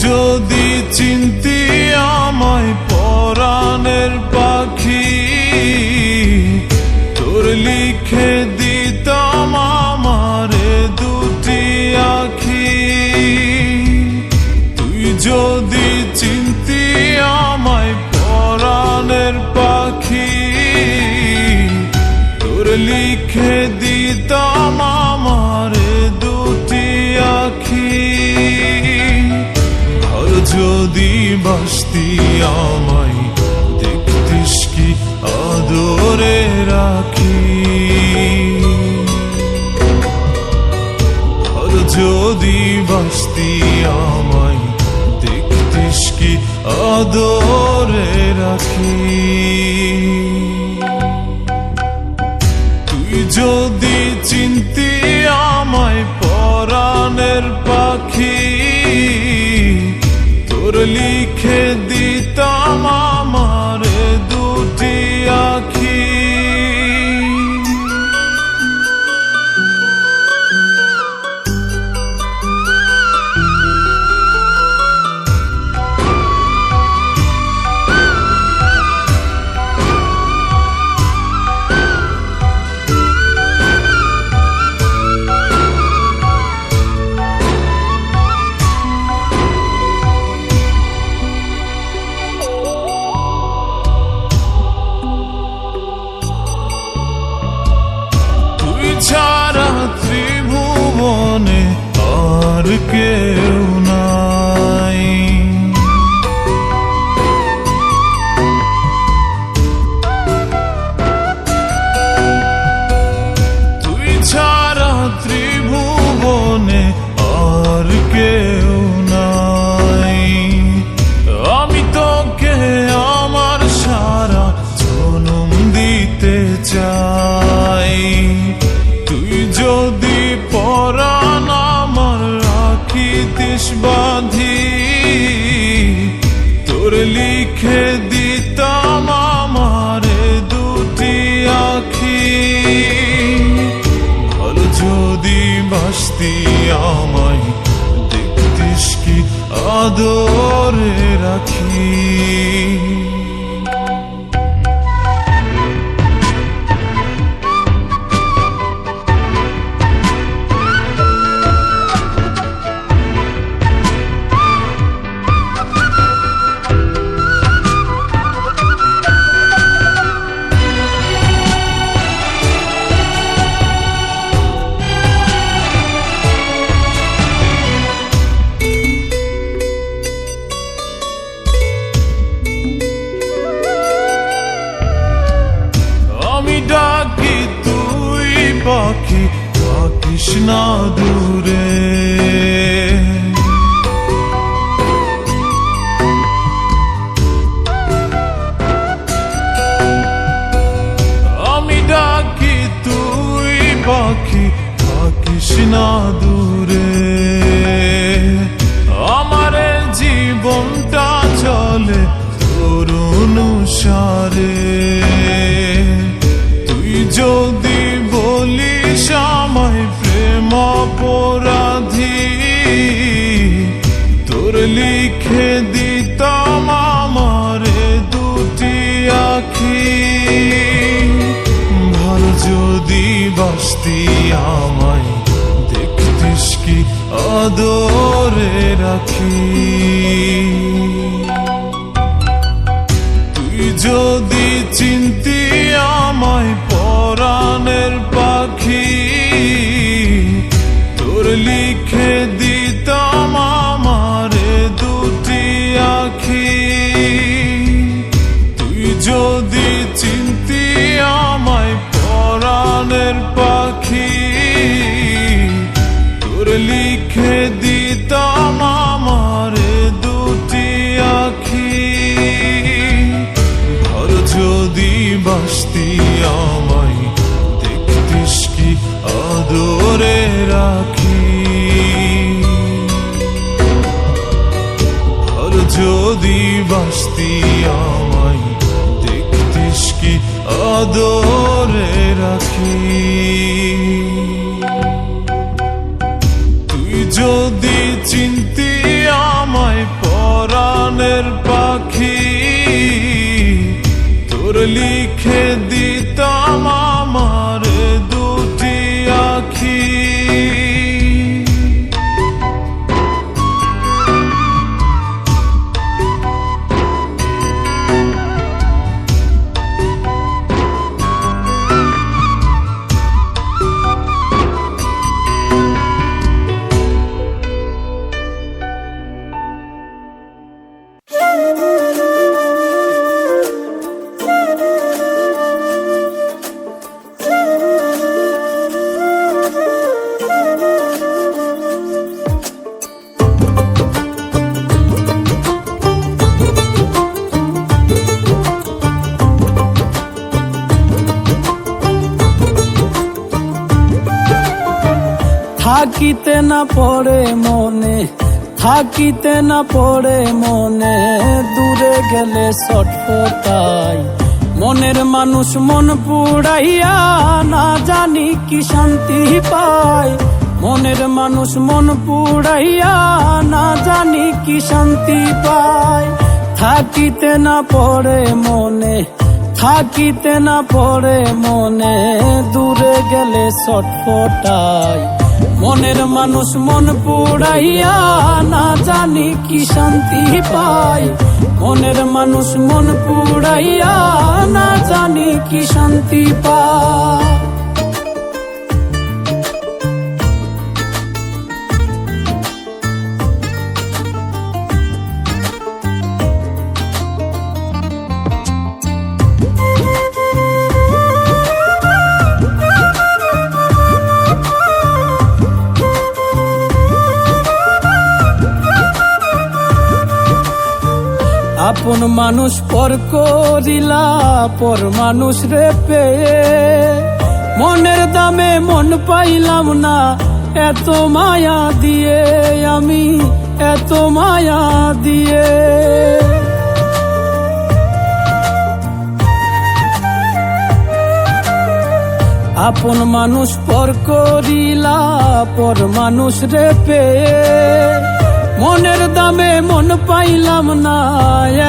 যদি চিনতি আমায় পরাণের পাখি, তোর লিখে দিতাম আমারে দুটি আখি। তুই যদি চিনতি আমায় পরাণের পাখি, তোর লিখে দিতাম আমারে দুটি আখি। যদি বাসতি আমায় দেখতিস কি আদরে রাখি। আর যদি বাসতি আমায় দেখতিস কি আদরে রাখি। তুই যদি চিনতি আমায় পরাণের পাখি, তোর লিখে দিতাম আমারে দুটি আখি। ছাড়া ত্রিভুবনে আর কেউ নাই। তুই ছাড়া ত্রিভুবনে আর কেউ নাই। আমি তোকে আমার সারা জনম দিতে চাই। যদি পরাণ আমার রাখিতিস বাঁধি, তোর লিখে দিতাম আমারে দুটি আখি। আর যদি বাসতি আমায় দেখতিস কি আদরে রাখি। ডাকি তুই পাখি থাকিস না দূরে। আমি ডাকি তুই পাখি থাকিস না দূরে। আমার জীবনটা চলে তোর অনুসারে। যদি বলিস আমায় প্রেম অপরাধী, তোর লিখে দিতাম আমারে দুটি আখি। ভালো যদি বাসতি আমায় দেখতিস কি আদরে রাখি। তুই যদি চিনতি আমায় পরাণের পাখি, তোর লিখে দিতাম আমারে দুটি আখি। তুই যদি চিনতি আমায় পরাণের পাখি, তোর লিখে দিতাম আমারে দুটি আখি। আর যদি বাসতি আমায় দেখতিস কি আদরে রাখি। আর যদি বাসতি আমায় দেখতিস কি আদরে রাখি। তুই যদি চিনতি আমায় দিতাম আমার দুটি আখি। থাকিতে না পড়ে মনে, থাকিতে না পড়ে মনে, দূরে গেলে ছটফটাই মনের মানুষ মন পুড়াইয়া, না জানি কি শান্তি পায়। মনের মানুষ মন পুড়াইয়া, না জানি কি শান্তি পায়। থাকিতে না পড়ে মনে, থাকিতে না পড়ে মনে, দূরে গেলে ছটফটাই মনের মানুষ মন পুড়াইয়া, না জানি কি শান্তি পায়। মনের মানুষ মন পুড়াইয়া, না জানি কি শান্তি পায়। আপন মানুষ পর করিলা, পর মানুষ রে পেয়ে, মনের দামে মন পাইলাম না, এত মায়া দিয়ে আমি, এত মায়া দিয়ে। আপন মানুষ পর করিলা, পর মানুষ রে পেয়ে, মনের দামে মন পাইলাম না,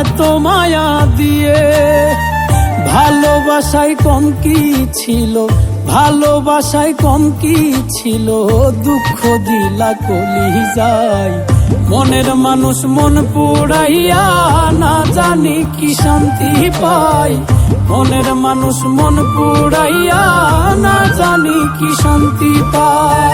এত মায়া দিয়ে। ভালোবাসায় কম কি ছিল, ভালোবাসায় কম কি ছিল, দুঃখ দিলা কলিজায়। মনের মানুষ মন পুড়াইয়া, না জানি কি শান্তি পায়। মনের মানুষ মন পুড়াইয়া, না জানি কি শান্তি পায়।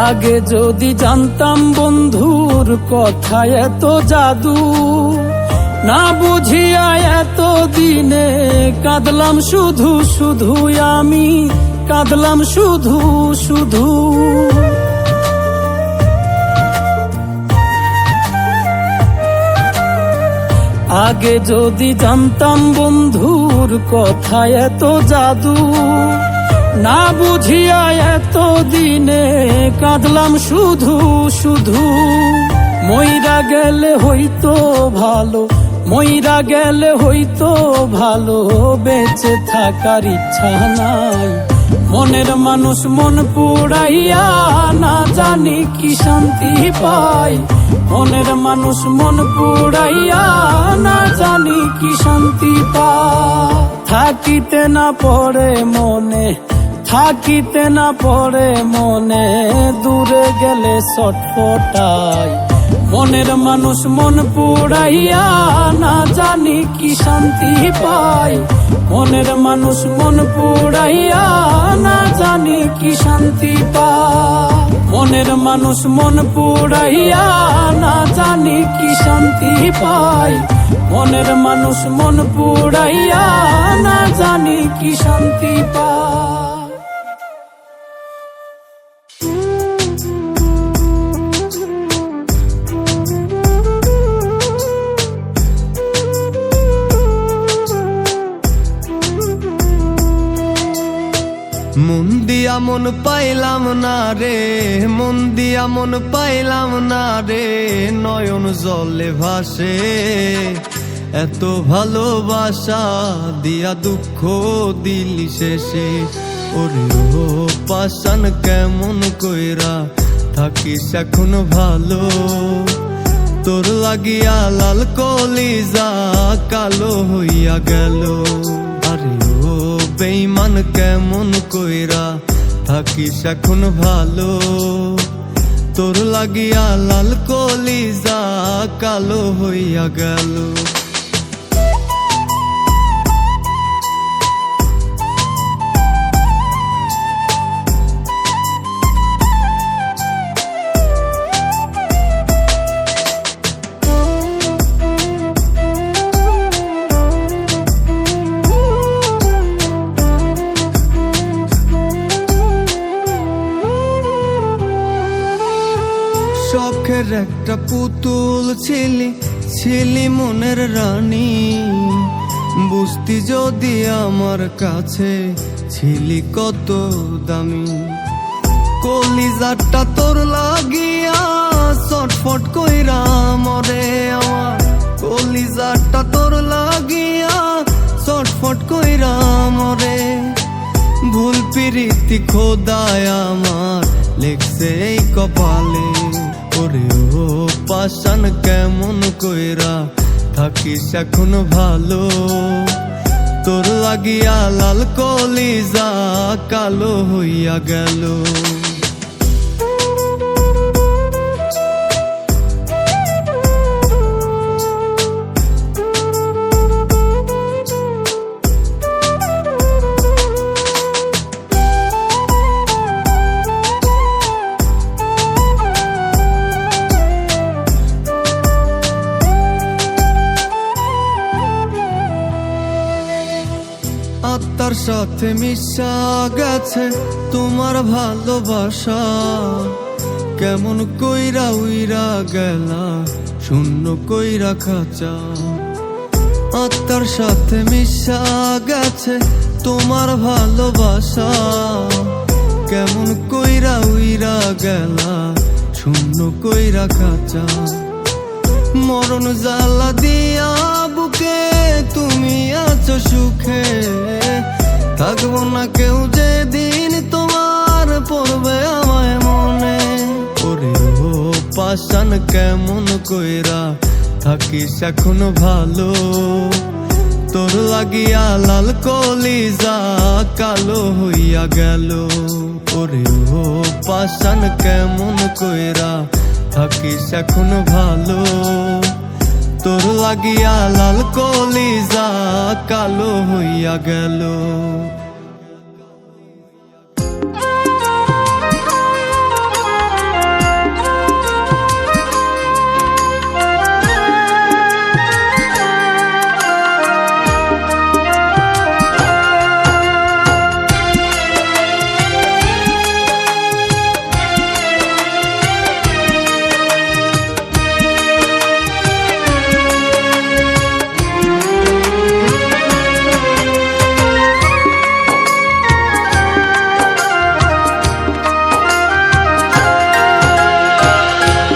আগে যদি জানতাম বন্ধুর কথা এত জাদু, না বুঝিয়া এত দিনে কাঁদলাম শুধু শুধু আমি, কাঁদলাম শুধু শুধু। আগে যদি জানতাম বন্ধুর কথা এত জাদু, না বুঝিয়া এত দিনে কাঁদলাম শুধু শুধু। মইরা গেলে হইতো ভালো, মইরা গেলে হইতো ভালো, বেঁচে থাকার ইচ্ছা নাই। মনের মানুষ মন পুড়াইয়া, না জানি কি শান্তি পায়। মনের মানুষ মন পুড়াইয়া, না জানি কি শান্তি পায়। থাকিতে না পড়ে মনে, থাকিতে না পড়ে মনে, দূরে গেলে ছটফটাই মনের মানুষ মন পুড়াইয়া, না জানি কি শান্তি পায়। মনের মানুষ মন পুড়াইয়া, না জানি কি শান্তি পায়। মনের মানুষ মন পুড়াইয়া, না জানি কি শান্তি পায়। মনের মানুষ মন পুড়াইয়া, না জানি কি শান্তি পায়। মন দিয়া মন পাইলাম না রে, মন দিয়া মন পাইলাম না রে, নয়ন জলে ভাসে এত ভালোবাসা দিয়া দুঃখ দিলি শেষে। ওরে ও পাষাণ কেমন কইরা থাকিস এখন ভালো, তোর লাগিয়া লাল কলিজা কালো হইয়া গেল। আরে ও বেঈমান কেমন কইরা থাকিস এখন ভালো, তোর লাগিয়া লাল কলিজা কালো হইয়া গেল। শখের একটা পুতুল ছিলি, ছিলি মনের রানী, বুঝতি যদি আমার কাছে ছিলি কত দামি। কলিজাটা তোর লাগিয়া ছটফট কইরা মরে আমার, কলিজাটা তোর লাগিয়া ছটফট কইরা মরে। ভুল পিরিতি খোদায় আমার লেখছে এই কপালে। ওরে ও পাষাণ কেমন কইরা থাকিস এখন ভালো, তোর লাগিয়া লাল কলিজা কালো হইয়া গেল। আত্মার সাথে মিশা গেছে তোমার ভালোবাসা, কেমন কইরা উইরা গেলা শূন্য কইরা খাঁচা। আত্মার সাথে মিশা গেছে তোমার ভালোবাসা, কেমন কইরা উইরা গেলা শূন্য কইরা খাঁচা। মরণ জ্বালা দিয়া বুকে তুমি আছো সুখে, থাকবো না কেউ যেদিন তোমার পড়বে আমায় মনে। ওরে ও পাষাণ কেমন কইরা থাকিস এখন ভালো, তোর লাগিয়া লাল কলিজা কালো হইয়া গেল। ওরে ও পাষাণ কেমন কইরা থাকিস এখন ভালো, তোর লাগিয়া লাল কলিজা কালো হইয়া গেল।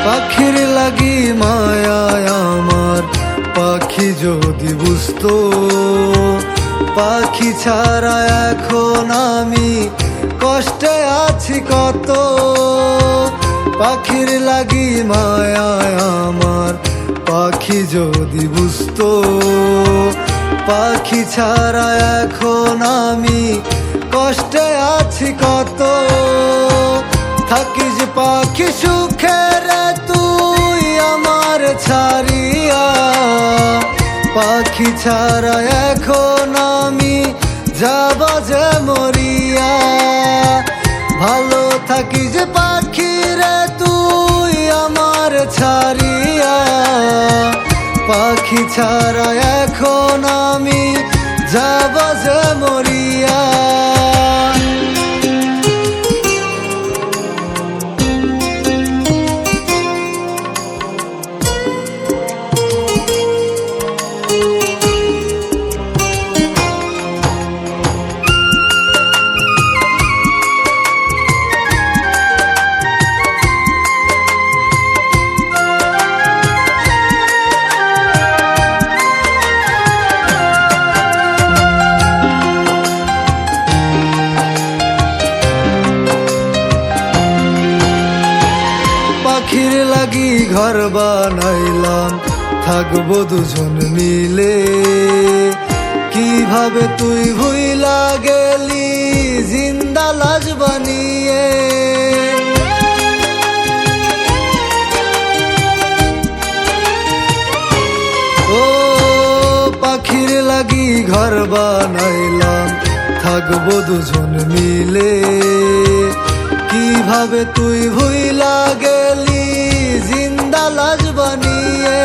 পাখির লাগি মায়ায় আমার, পাখি যদি বুঝতো পাখি ছাড়া এখন আমি কষ্টে আছি কত। পাখির লাগি মায়ায় আমার, পাখি যদি বুঝতো পাখি ছাড়া এখন আমি কষ্টে আছি কত। থাকিস পাখি সুখে রে তুই আমার ছাড়িয়া, পাখি ছাড়া এখন আমি যাব যে মরিয়া। ভালো থাকিস পাখি রে তুই আমার ছাড়িয়া, পাখি ছাড়া এখন আমি যাব যে মরিয়া। ঘর বানাইলাম, থাকবো দুজন মিলে। কিভাবে তুই ভুইলা গেলি জিন্দা লাশ বানিয়ে। ও পাখির লাগি ঘর বানাইলাম, থাকবো দুজন মিলে। কিভাবে তুই ভুইলা গেলি জিন্দা লাশ বানিয়ে।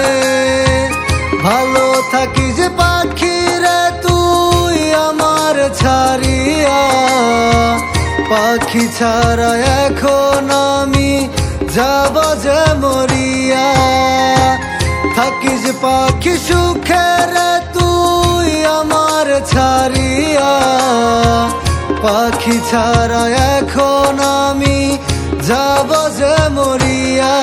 ভালো থাকিস পাখি রে তুই আমার ছাড়িয়া, পাখি ছাড়া এখন আমি যাব যে মরিয়া। থাকিস পাখি সুখে রে তুই আমার ছাড়িয়া, পাখি ছাড়া এখন আমি যাব যে মরিয়া।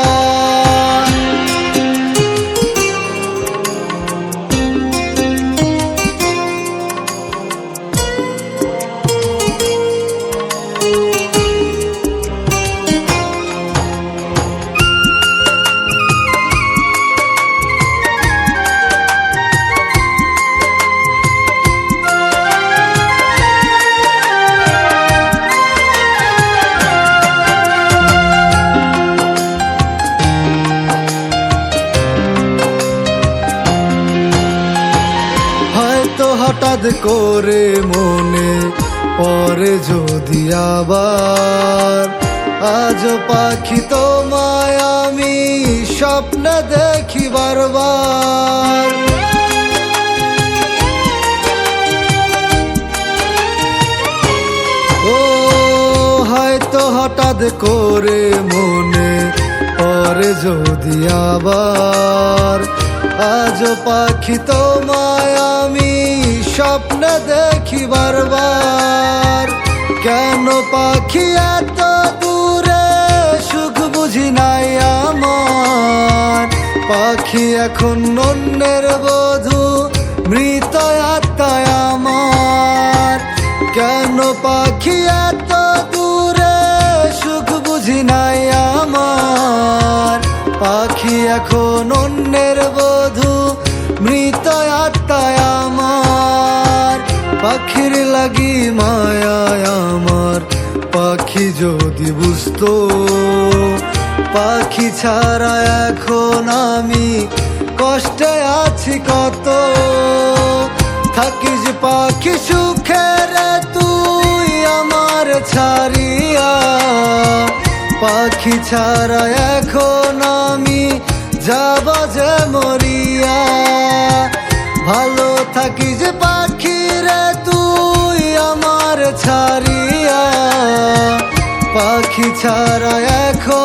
হঠাৎ করে মনে পরে যদি আবার, আজ পাখি তোমায় আমি স্বপ্নে দেখি বারবার। ও হয়তো হঠাৎ করে মনে পরে যদি আবার, আজ পাখি তোমায় আমি স্বপ্নে দেখি বারবার। কেন পাখি এত দূরে সুখ বুঝি নাই আমার, পাখি এখন অন্যের বধূ মৃত আত্মায় আমার। কেন পাখি এত দূরে সুখ বুঝি নাই আমার, পাখি এখন অন্যের বধূ মৃত আত্মায় আমার। পাখির লাগি মায়ায় আমার, পাখি যদি বুঝতো পাখি ছাড়া এখন আমি কষ্টে আছি কত। থাকিস পাখি সুখে রে তুই আমার ছাড়িয়া, পাখি ছাড়া এখন আমি যাব যে মরিয়া। ভালো থাকিস পাখি রে তুই আমার ছাড়িয়া, পাখি ছাড়া এখন